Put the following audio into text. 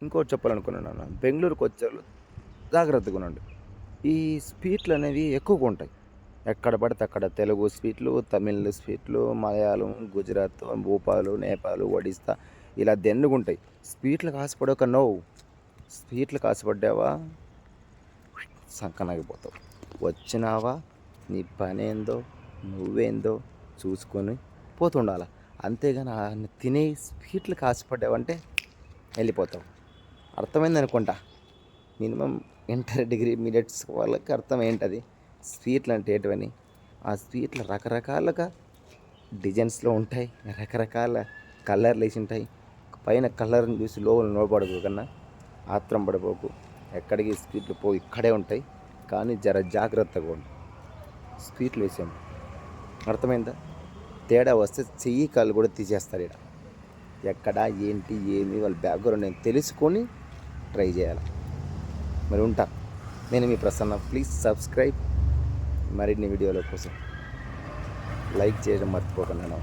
ఇంకోటి చెప్పాలనుకున్నాను. బెంగుళూరుకి వచ్చేవాళ్ళు జాగ్రత్తగా ఉండండి. ఈ స్వీట్లు అనేవి ఎక్కువగా ఉంటాయి. ఎక్కడ పడితే అక్కడ తెలుగు స్వీట్లు, తమిళ్ స్వీట్లు, మలయాళం, గుజరాత్, భూపాలు, నేపాలు, ఒడిస్సా ఇలా దెన్నుగుంటాయి. స్వీట్లకు ఆశపడక నో. స్వీట్లకు ఆశపడ్డావా సంకనాగిపోతావు. వచ్చినావా నీ పనేందో నువ్వేందో చూసుకొని పోతుండాల. అంతేగాని తినే స్వీట్లకు ఆశపడ్డావంటే వెళ్ళిపోతావు. అర్థమైంది అనుకుంటా. మినిమం ఇంటర్మీడియట్స్ వాళ్ళకి అర్థం ఏంటది స్వీట్లు అంటే ఏంటివని. ఆ స్వీట్లు రకరకాలుగా డిజైన్స్లో ఉంటాయి, రకరకాల కలర్లు వేసి ఉంటాయి. పైన కలర్ని చూసి లోపల నోపడకన్నా ఆత్రం పడిపోకు. ఎక్కడికి స్వీట్లు పో, ఇక్కడే ఉంటాయి. కానీ జర జాగ్రత్తగా ఉండు స్వీట్లు వేసాము. అర్థమైందా? తేడా వస్తే చెయ్యి కాళ్ళు కూడా తీసేస్తారు. ఇక్కడ ఎక్కడ ఏంటి ఏమి వాళ్ళ బ్యాక్గ్రౌండ్ నేను తెలుసుకొని ట్రై చేయాలి. మరి ఉంటా. నేను మీ ప్రసన్న. Please subscribe. మరిన్ని వీడియోల కోసం లైక్ చేయడం మర్చిపోకుండా.